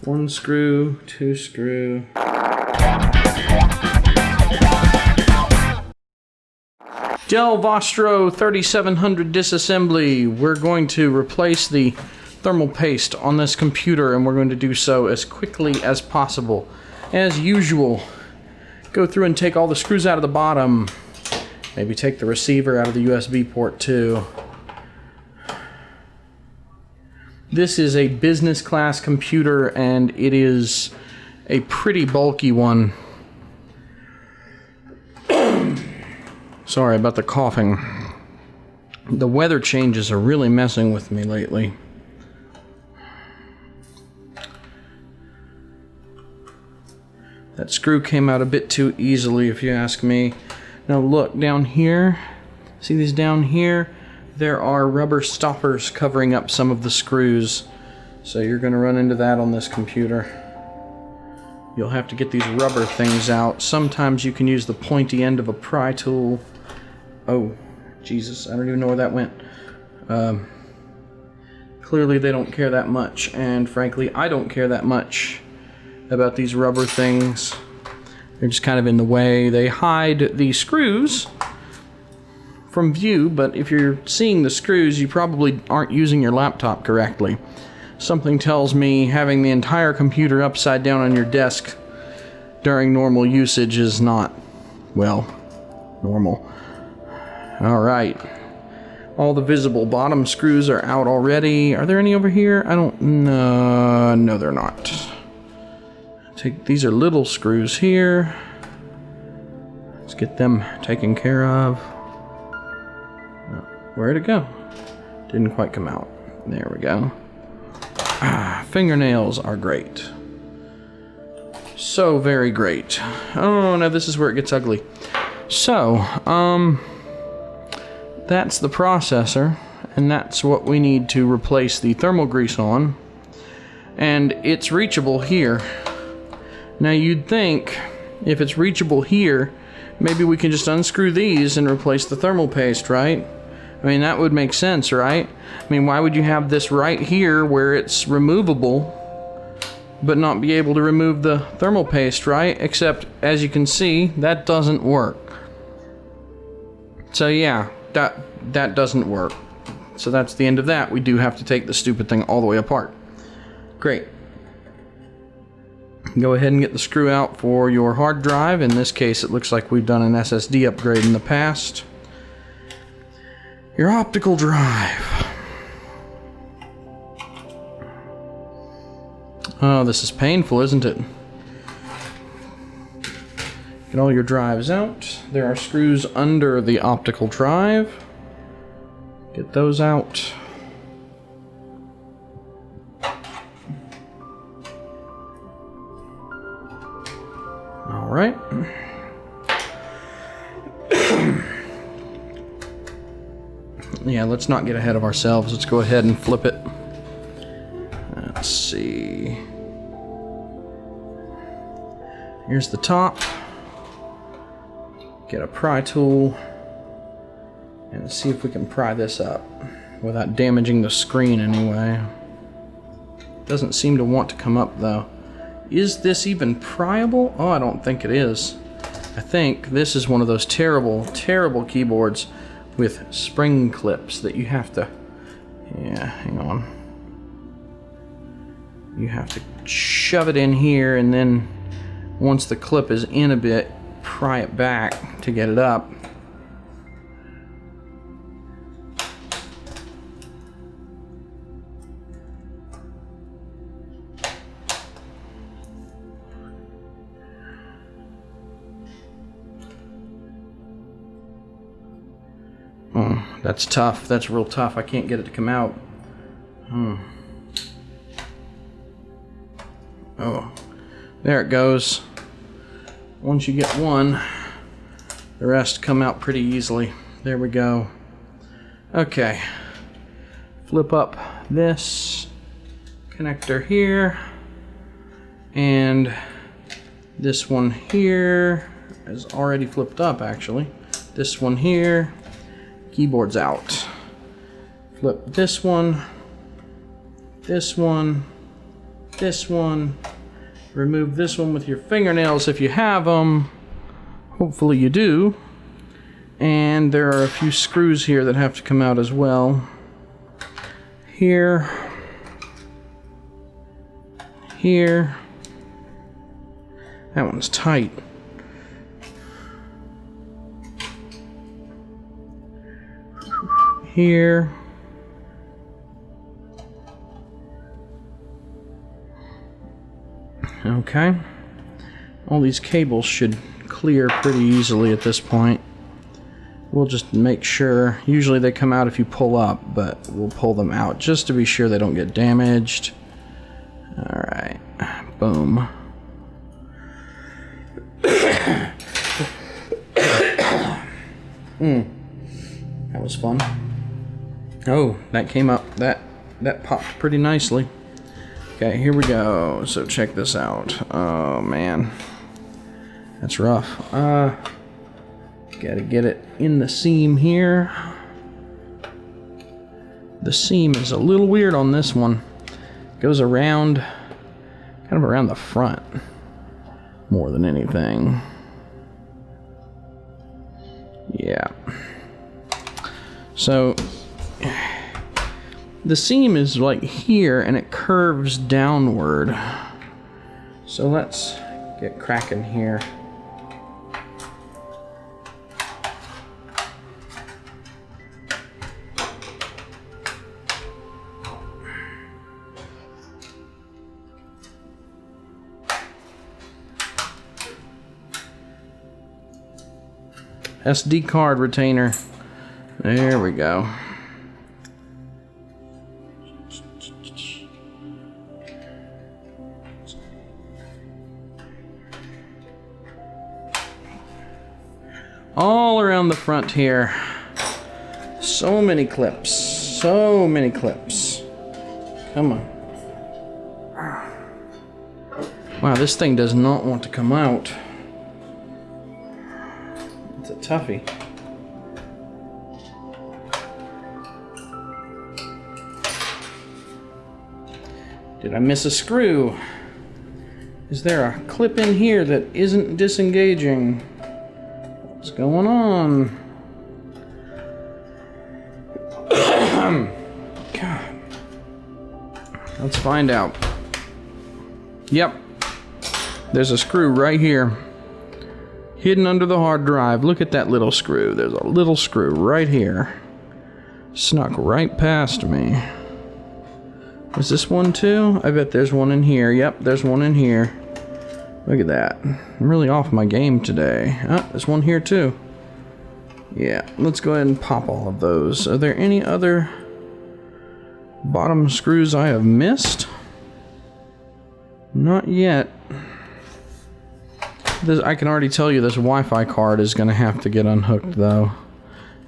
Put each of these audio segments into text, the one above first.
1 screw, 2 screw. Dell Vostro 3700 disassembly. We're going to replace the thermal paste on this computer, and we're going to do so as quickly as possible. As usual, go through and take all the screws out of the bottom. Maybe take the receiver out of the USB port too. This is a business class computer, and it is a pretty bulky one. Sorry about the coughing. The weather changes are really messing with me lately. That screw came out a bit too easily, if you ask me. Now look, down here, see these down here? There are rubber stoppers covering up some of the screws. So you're going to run into that on this computer. You'll have to get these rubber things out. Sometimes you can use the pointy end of a pry tool. Oh, Jesus, I don't even know where that went. Clearly they don't care that much, and frankly, I don't care that much about these rubber things. They're just kind of in the way. They hide the screws from view, but if you're seeing the screws, you probably aren't using your laptop correctly. Something tells me having the entire computer upside down on your desk during normal usage is not, well, normal. Alright. All the visible bottom screws are out already. Are there any over here? I don't know. No, they're not. These are little screws here. Let's get them taken care of. Where'd it go? Didn't quite come out. There we go. Fingernails are great. So very great. Oh, no, this is where it gets ugly. So, that's the processor, and that's what we need to replace the thermal grease on. And it's reachable here. Now you'd think, if it's reachable here, maybe we can just unscrew these and replace the thermal paste, right? I mean, that would make sense, right? I mean, why would you have this right here where it's removable, but not be able to remove the thermal paste, right? Except, as you can see, that doesn't work. So yeah, that doesn't work. So that's the end of that. We do have to take the stupid thing all the way apart. Great. Go ahead and get the screw out for your hard drive. In this case, it looks like we've done an SSD upgrade in the past. Your optical drive. Oh, this is painful, isn't it? Get all your drives out. There are screws under the optical drive. Get those out. All right. Yeah, let's not get ahead of ourselves. Let's go ahead and flip it. Let's see. Here's the top. Get a pry tool and see if we can pry this up without damaging the screen anyway. Doesn't seem to want to come up though. Is this even pryable? Oh, I don't think it is. I think this is one of those terrible, terrible keyboards with spring clips that you have to, yeah, hang on. You have to shove it in here, and then once the clip is in a bit, pry it back to get it up. Oh, that's tough. That's real tough. I can't get it to come out. Oh, there it goes. Once you get one, the rest come out pretty easily. There we go. Okay. Flip up this connector here, and this one here is already flipped up actually. This one here, keyboard's out. Flip this one, this one. Remove this one with your fingernails if you have them. Hopefully you do. And there are a few screws here that have to come out as well. Here. Here. That one's tight. Here. Okay. All these cables should clear pretty easily at this point. We'll just make sure. Usually they come out if you pull up, but we'll pull them out just to be sure they don't get damaged. Alright. Boom. That was fun. Oh, that came up. That popped pretty nicely. Okay, here we go. So check this out. Oh man, that's rough. Gotta get it in the seam here. The seam is a little weird on this one. Goes around, kind of around the front, more than anything. Yeah. So the seam is like here and it curves downward. So let's get cracking here. SD card retainer. There we go. All around the front here. So many clips. So many clips. Come on. Wow, this thing does not want to come out. It's a toughie. Did I miss a screw? Is there a clip in here that isn't disengaging? What's going on? God. Let's find out. Yep. There's a screw right here. Hidden under the hard drive. Look at that little screw. There's a little screw right here. Snuck right past me. Was this one too? I bet there's one in here. Yep, there's one in here. Look at that. I'm really off my game today. Ah, there's one here too. Yeah, let's go ahead and pop all of those. Are there any other bottom screws I have missed? Not yet. I can already tell you this Wi-Fi card is going to have to get unhooked though.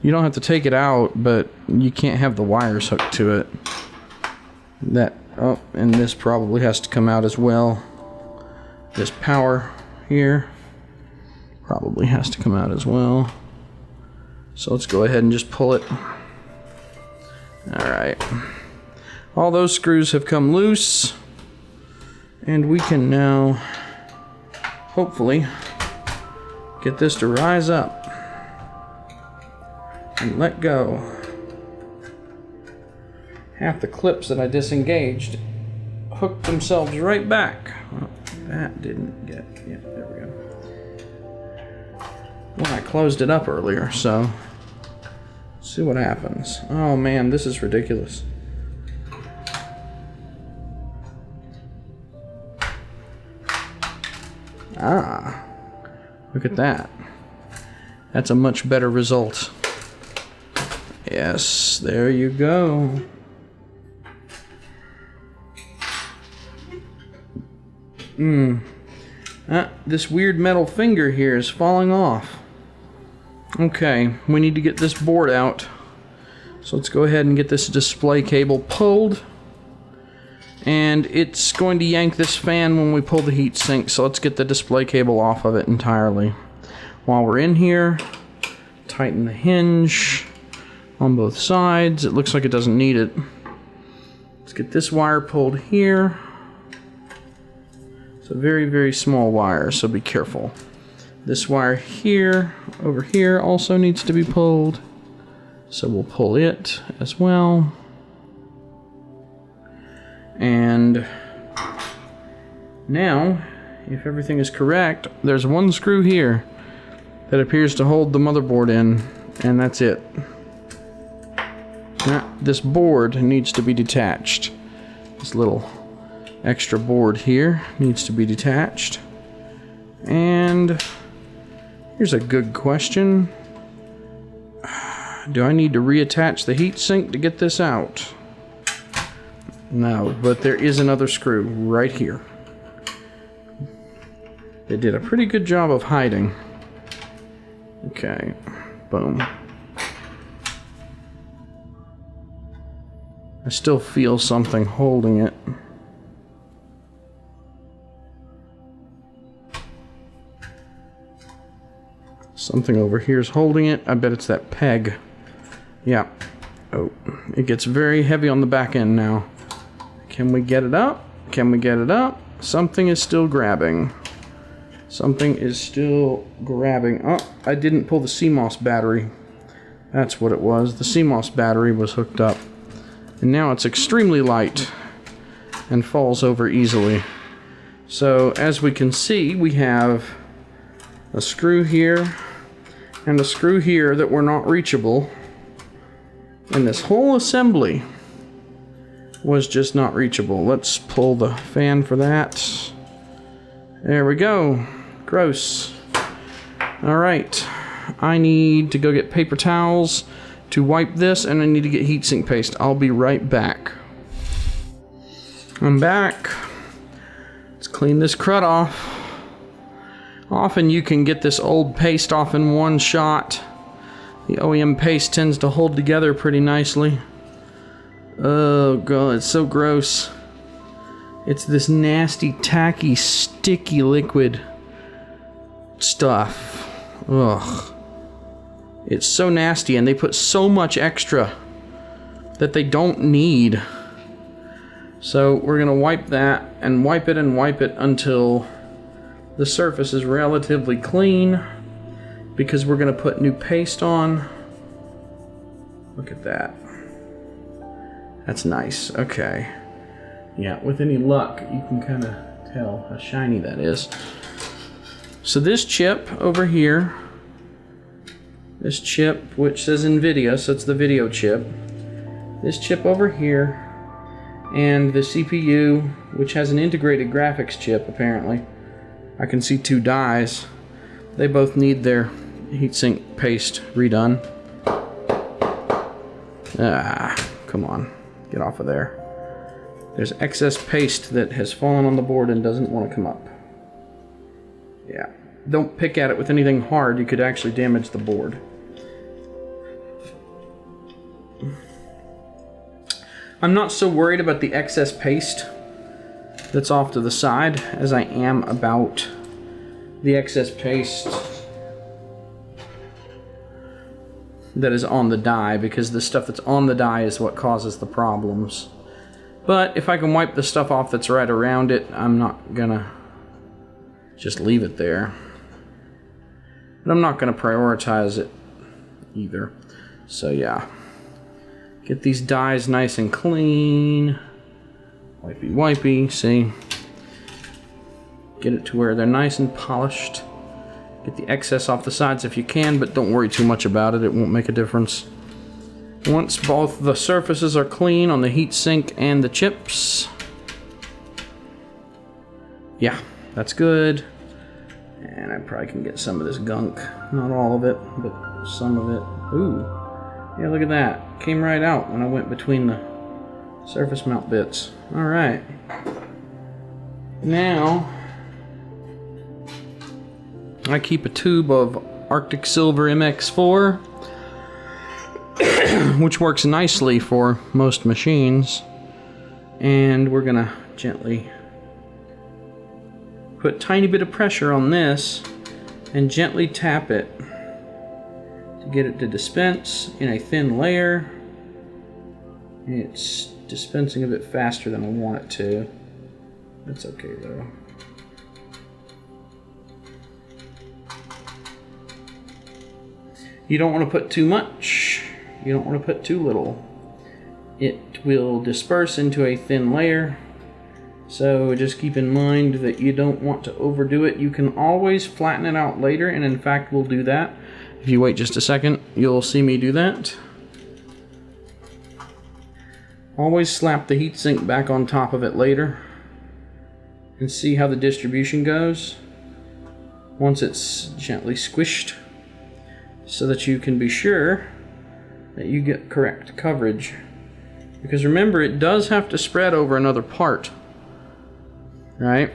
You don't have to take it out, but you can't have the wires hooked to it. Oh, and this probably has to come out as well. This power here probably has to come out as well. So let's go ahead and just pull it. Alright. All those screws have come loose. And we can now hopefully get this to rise up and let go. Half the clips that I disengaged hooked themselves right back. Well, that didn't get... Yeah, there we go. Well, I closed it up earlier, so... Let's see what happens. Oh man, this is ridiculous. Ah, look at that. That's a much better result. Yes, there you go. This weird metal finger here is falling off. Okay, we need to get this board out. So let's go ahead and get this display cable pulled. And it's going to yank this fan when we pull the heatsink, so let's get the display cable off of it entirely. While we're in here, tighten the hinge on both sides. It looks like it doesn't need it. Let's get this wire pulled here. It's a very, very small wire, so be careful. This wire here, over here, also needs to be pulled. So we'll pull it as well. And now, if everything is correct, there's one screw here that appears to hold the motherboard in, and that's it. Now, this board needs to be detached. This little extra board here needs to be detached. And here's a good question. Do I need to reattach the heatsink to get this out? No, but there is another screw right here. They did a pretty good job of hiding. Okay, boom. I still feel something holding it. Something over here is holding it. I bet it's that peg. Yeah. Oh, it gets very heavy on the back end now. Can we get it up? Can we get it up? Something is still grabbing. Something is still grabbing. Oh, I didn't pull the CMOS battery. That's what it was. The CMOS battery was hooked up. And now it's extremely light and falls over easily. So as we can see, we have a screw here and a screw here that were not reachable. And this whole assembly was just not reachable. Let's pull the fan for that. There we go. Gross. All right. I need to go get paper towels to wipe this, and I need to get heatsink paste. I'll be right back. I'm back. Let's clean this crud off. Often you can get this old paste off in one shot. The OEM paste tends to hold together pretty nicely. Oh god, it's so gross. It's this nasty, tacky, sticky liquid stuff. Ugh. It's so nasty, and they put so much extra that they don't need. So we're gonna wipe that and wipe it until the surface is relatively clean, because we're gonna put new paste on. Look at that. That's nice. Okay. Yeah, with any luck, you can kind of tell how shiny that is. So this chip over here, this chip, which says NVIDIA, so it's the video chip. This chip over here, and the CPU, which has an integrated graphics chip, apparently. I can see two dies. They both need their heatsink paste redone. Ah, come on. Get off of there. There's excess paste that has fallen on the board and doesn't want to come up. Yeah. Don't pick at it with anything hard. You could actually damage the board. I'm not so worried about the excess paste that's off to the side as I am about the excess paste that is on the die, because the stuff that's on the die is what causes the problems. But if I can wipe the stuff off that's right around it, I'm not gonna just leave it there. But I'm not gonna prioritize it either. So yeah. Get these dies nice and clean. Wipey wipey, see? Get it to where they're nice and polished. Get the excess off the sides if you can, but don't worry too much about it. It won't make a difference. Once both the surfaces are clean on the heatsink and the chips. Yeah, that's good. And I probably can get some of this gunk. Not all of it, but some of it. Ooh. Yeah, look at that. Came right out when I went between the surface mount bits. Alright. Now, I keep a tube of Arctic Silver MX4, which works nicely for most machines. And we're gonna gently put a tiny bit of pressure on this and gently tap it to get it to dispense in a thin layer. It's dispensing a bit faster than I want it to. That's okay though. You don't want to put too much. You don't want to put too little. It will disperse into a thin layer. So just keep in mind that you don't want to overdo it. You can always flatten it out later, and in fact we'll do that. If you wait just a second, you'll see me do that. Always slap the heatsink back on top of it later and see how the distribution goes once it's gently squished, so that you can be sure that you get correct coverage. Because remember, it does have to spread over another part. Right?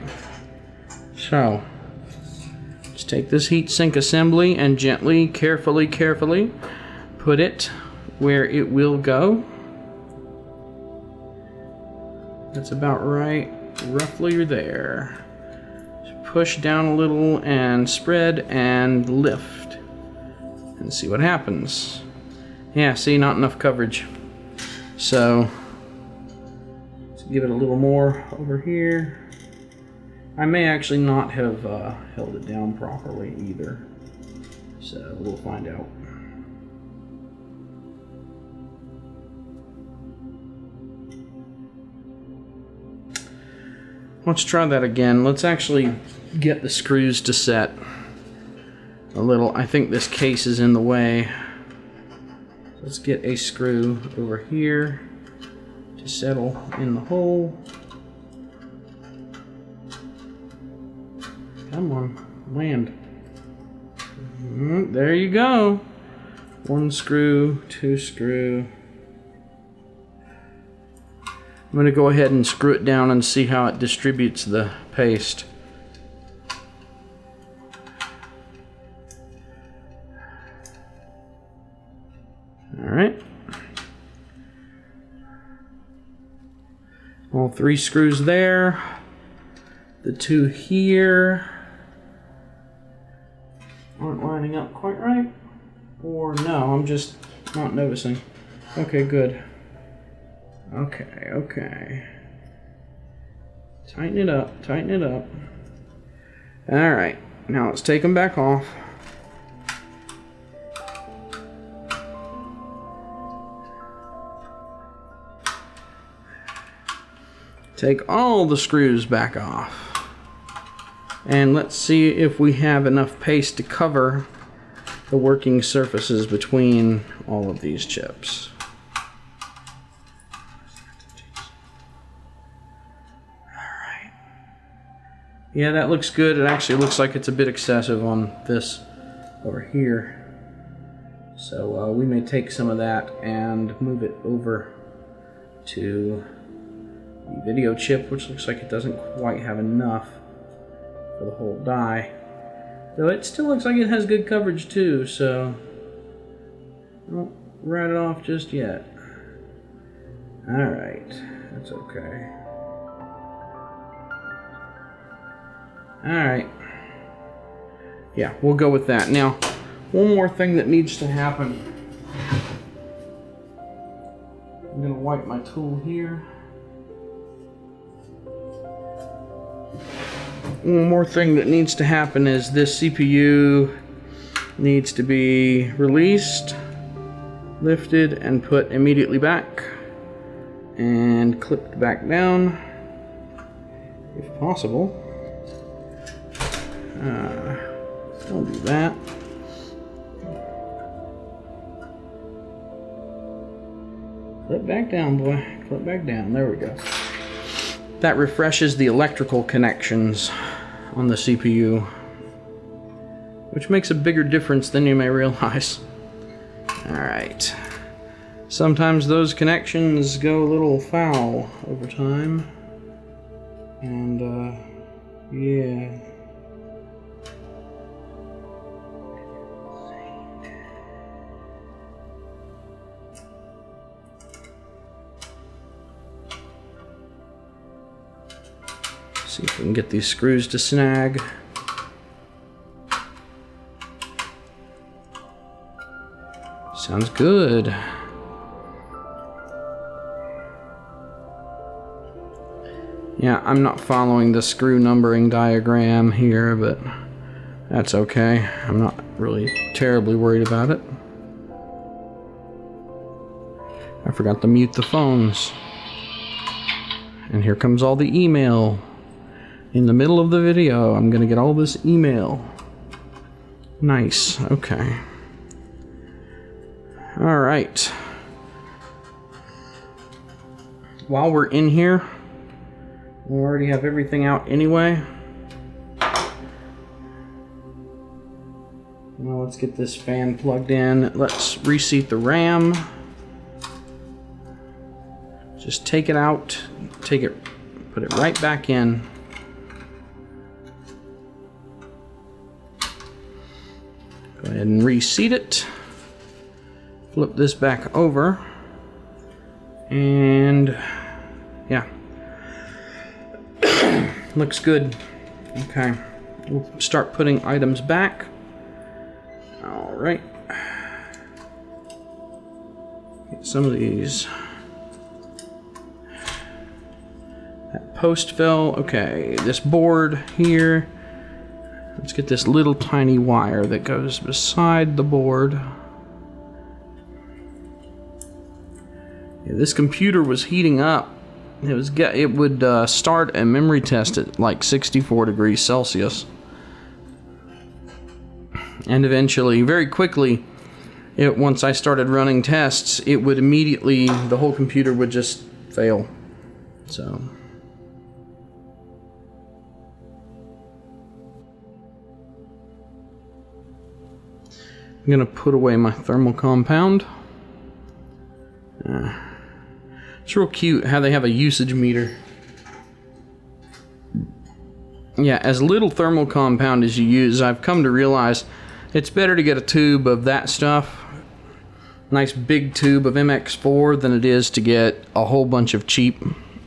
So, just take this heatsink assembly and gently, carefully put it where it will go. That's about right, roughly there. Just push down a little and spread and lift. And see what happens. Yeah, see, not enough coverage. So, let's give it a little more over here. I may actually not have held it down properly either, so we'll find out. Let's try that again. Let's actually get the screws to set a little. I think this case is in the way. Let's get a screw over here to settle in the hole. Come on, land. There you go. One screw, two screw. I'm going to go ahead and screw it down and see how it distributes the paste. Alright. All three screws there. The two here aren't lining up quite right. Or no, I'm just not noticing. Okay, good. Okay. Tighten it up, tighten it up. Alright, now let's take them back off. Take all the screws back off. And let's see if we have enough paste to cover the working surfaces between all of these chips. Alright. Yeah, that looks good. It actually looks like it's a bit excessive on this over here. So we may take some of that and move it over to the video chip, which looks like it doesn't quite have enough for the whole die. Though it still looks like it has good coverage too, so I won't write it off just yet. Alright, that's okay. Alright. Yeah, we'll go with that. Now, one more thing that needs to happen. I'm going to wipe my tool here. One more thing that needs to happen is this CPU needs to be released, lifted, and put immediately back, and clipped back down, if possible. Don't do that. Clip back down, boy. Clip back down. There we go. That refreshes the electrical connections on the CPU, which makes a bigger difference than you may realize. Alright. Sometimes those connections go a little foul over time. And, yeah. See if we can get these screws to snag. Sounds good. Yeah, I'm not following the screw numbering diagram here, but that's okay. I'm not really terribly worried about it. I forgot to mute the phones. And here comes all the email. In the middle of the video, I'm gonna get all this email. Nice, okay. Alright. While we're in here, we already have everything out anyway. Now let's get this fan plugged in. Let's reseat the RAM. Just take it out, put it right back in. Go ahead and reseat it. Flip this back over. And yeah. Looks good. Okay. We'll start putting items back. Alright. Get some of these. That post fell. Okay, this board here. Let's get this little tiny wire that goes beside the board. Yeah, this computer was heating up. It would start a memory test at like 64 degrees Celsius. And eventually, very quickly, once I started running tests, it would immediately, the whole computer would just fail. So I'm gonna put away my thermal compound. It's real cute how they have a usage meter. Yeah, as little thermal compound as you use, I've come to realize it's better to get a tube of that stuff, nice big tube of MX4, than it is to get a whole bunch of cheap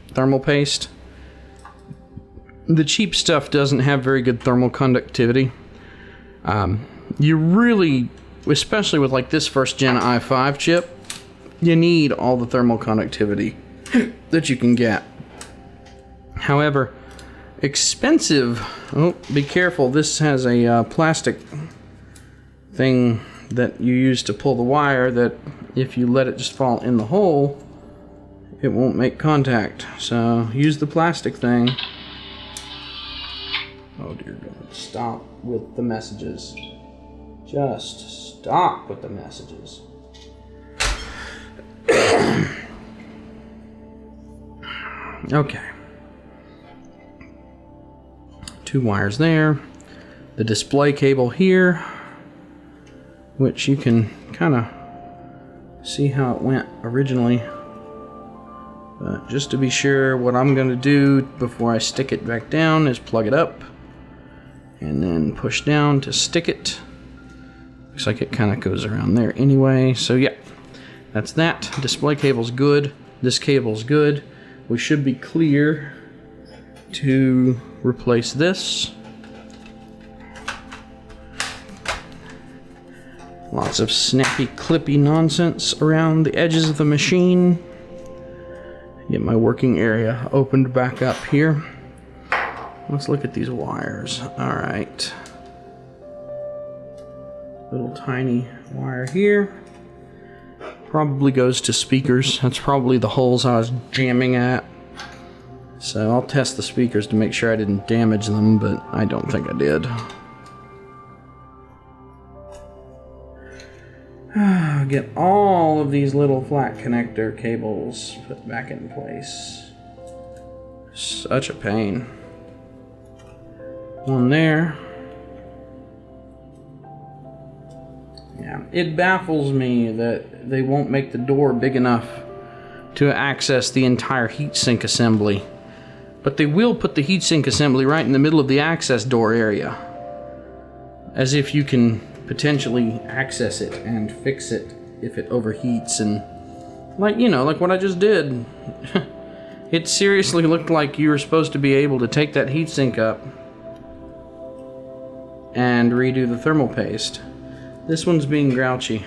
thermal paste. The cheap stuff doesn't have very good thermal conductivity. You really, especially with like this first gen i5 chip, you need all the thermal conductivity that you can get. However, expensive, oh, be careful, this has a plastic thing that you use to pull the wire that if you let it just fall in the hole, it won't make contact. So use the plastic thing. Oh dear God, stop with the messages. Just stop with the messages. Okay. 2 wires there. The display cable here, which you can kind of see how it went originally. But just to be sure, what I'm going to do before I stick it back down is plug it up and then push down to stick it. Looks like it kind of goes around there anyway. So yeah, that's that. Display cable's good. This cable's good. We should be clear to replace this. Lots of snappy, clippy nonsense around the edges of the machine. Get my working area opened back up here. Let's look at these wires. All right. Little tiny wire here. Probably goes to speakers. That's probably the holes I was jamming at. So I'll test the speakers to make sure I didn't damage them, but I don't think I did. Get all of these little flat connector cables put back in place. Such a pain. One there. Yeah, it baffles me that they won't make the door big enough to access the entire heatsink assembly. But they will put the heatsink assembly right in the middle of the access door area. As if you can potentially access it and fix it if it overheats, and like, you know, like what I just did. It seriously looked like you were supposed to be able to take that heatsink up and redo the thermal paste. This one's being grouchy.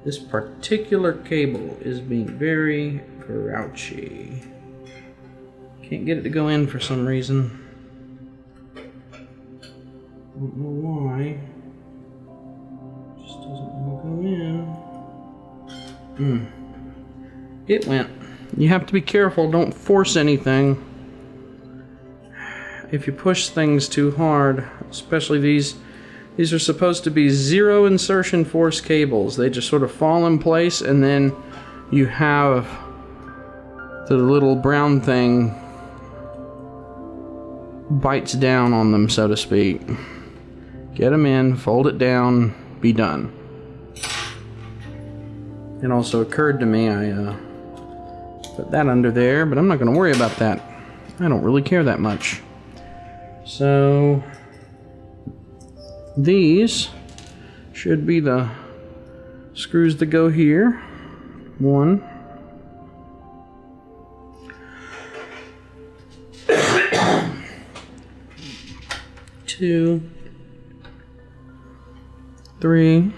This particular cable is being very grouchy. Can't get it to go in for some reason. Don't know why. Just doesn't want to go in. It went. You have to be careful, don't force anything. If you push things too hard, especially these are supposed to be zero insertion force cables. They just sort of fall in place, and then you have the little brown thing bites down on them, so to speak. Get them in, fold it down, be done. It also occurred to me, I put that under there, but I'm not going to worry about that. I don't really care that much. So these should be the screws that go here. 1, 2, 3, 4.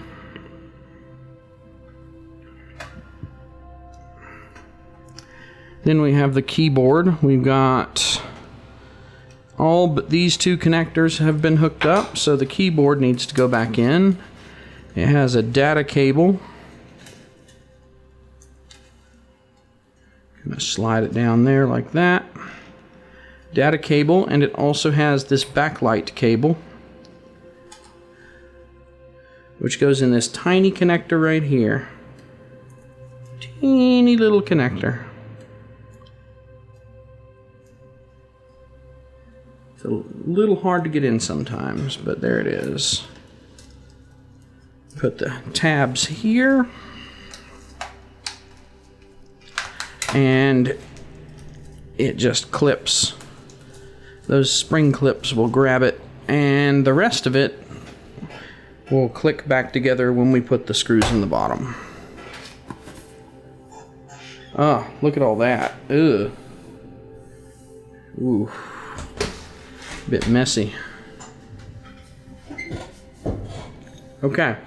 Then we have the keyboard. We've got all but these 2 connectors have been hooked up, so the keyboard needs to go back in. It has a data cable. Gonna slide it down there like that. Data cable, and it also has this backlight cable, which goes in this tiny connector right here. Teeny little connector. It's a little hard to get in sometimes, but there it is. Put the tabs here. And it just clips. Those spring clips will grab it, and the rest of it will click back together when we put the screws in the bottom. Oh, look at all that. Ugh. Ooh. Bit messy. Okay.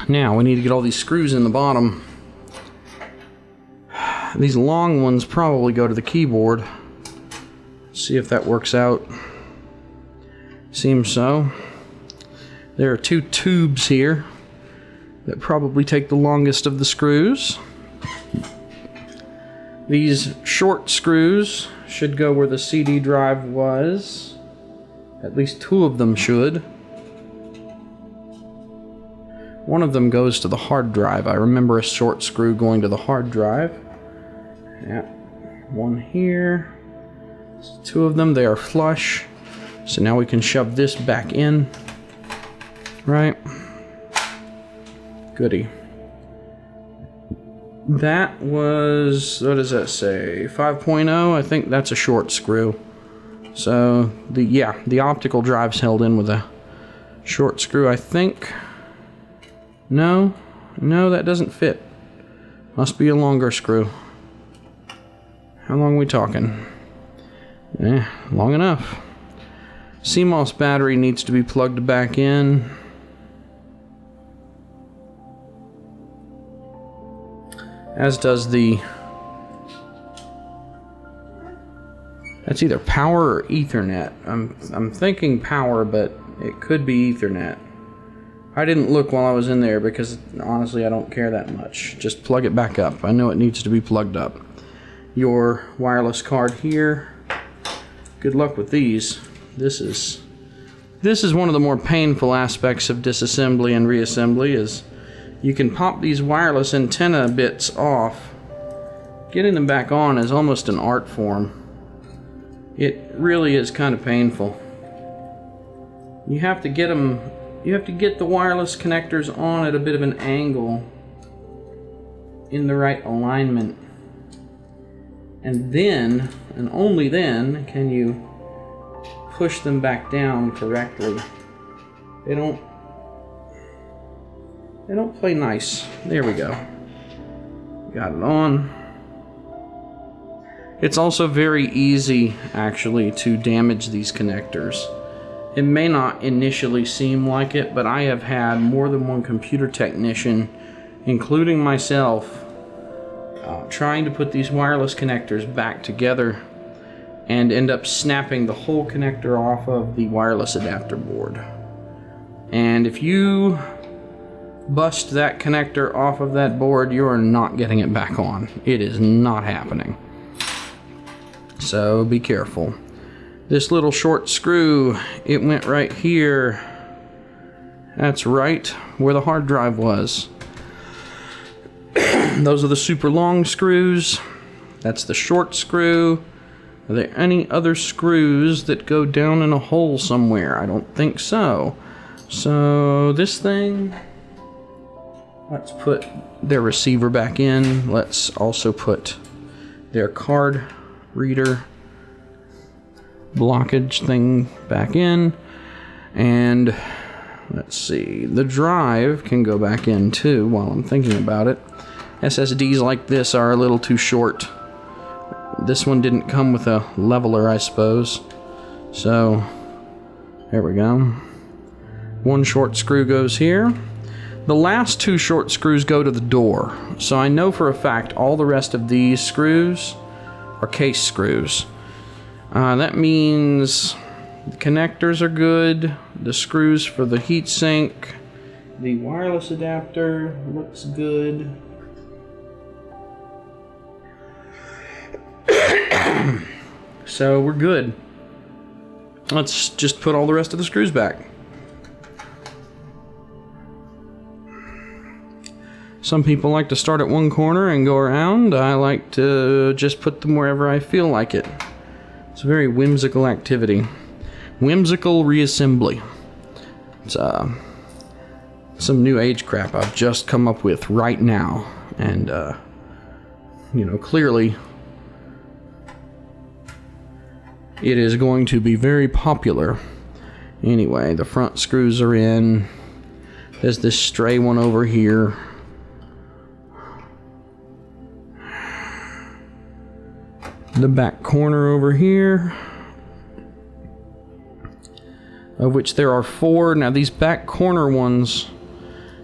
Now we need to get all these screws in the bottom. These long ones probably go to the keyboard. See if that works out. Seems so. There are 2 tubes here that probably take the longest of the screws. These short screws should go where the CD drive was. At least 2 of them should. One of them goes to the hard drive. I remember a short screw going to the hard drive. Yeah, 1 here. 2 of them, they are flush. So now we can shove this back in. Right? Goody. That was, what does that say? 5.0? I think that's a short screw. So, the optical drive's held in with a short screw, I think. No, that doesn't fit. Must be a longer screw. How long are we talking? Long enough. CMOS battery needs to be plugged back in. As does the... That's either power or Ethernet. I'm thinking power, but it could be Ethernet. I didn't look while I was in there because honestly I don't care that much. Just plug it back up. I know it needs to be plugged up. Your wireless card here. Good luck with these. This is one of the more painful aspects of disassembly and reassembly is you can pop these wireless antenna bits off. Getting them back on is almost an art form. It really is kind of painful. You have to get them, you have to get the wireless connectors on at a bit of an angle in the right alignment. And then, and only then, can you push them back down correctly. They don't play nice. There we go. Got it on. It's also very easy, actually, to damage these connectors. It may not initially seem like it, but I have had more than one computer technician, including myself, trying to put these wireless connectors back together and end up snapping the whole connector off of the wireless adapter board. And if you bust that connector off of that board, you are not getting it back on. It is not happening. So be careful. This little short screw, it went right here. That's right where the hard drive was. Those are the super long screws. That's the short screw. Are there any other screws that go down in a hole somewhere? I don't think so. So this thing, let's put their receiver back in. Let's also put their card reader blockage thing back in. And let's see, the drive can go back in too while I'm thinking about it. SSDs like this are a little too short. This one didn't come with a leveler, I suppose. So, there we go. One short screw goes here. The last two short screws go to the door. So I know for a fact all the rest of these screws are case screws. That means the connectors are good. The screws for the heatsink. The wireless adapter looks good. So we're good. Let's just put all the rest of the screws back. Some people like to start at one corner and go around. I like to just put them wherever I feel like it. It's a very whimsical activity. Whimsical reassembly. It's some new age crap I've just come up with right now. And, you know, clearly it is going to be very popular. Anyway, the front screws are in. There's this stray one over here. The back corner over here, of which there are 4. Now these back corner ones,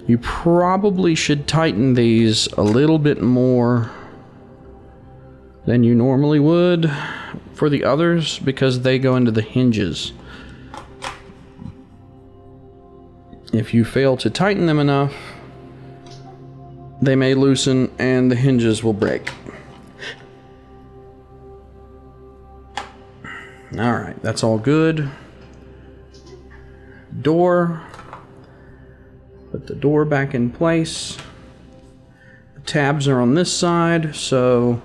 you probably should tighten these a little bit more than you normally would for the others, because they go into the hinges. If you fail to tighten them enough, they may loosen and the hinges will break. Alright, that's all good. Door. Put the door back in place. The tabs are on this side, so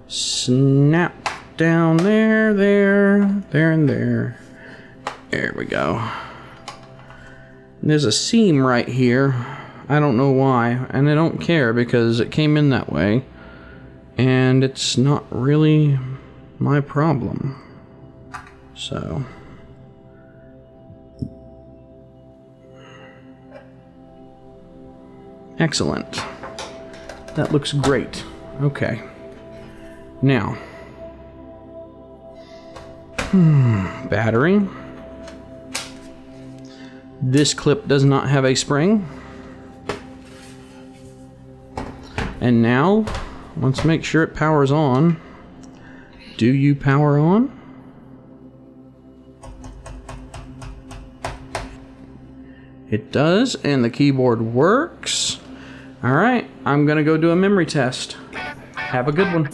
snap down there, and there. There we go. And there's a seam right here. I don't know why, and I don't care because it came in that way. And it's not really my problem. So, excellent. That looks great. Okay. Now, battery. This clip does not have a spring. And now, let's make sure it powers on. Do you power on? It does, and the keyboard works. Alright, I'm gonna go do a memory test. Have a good one.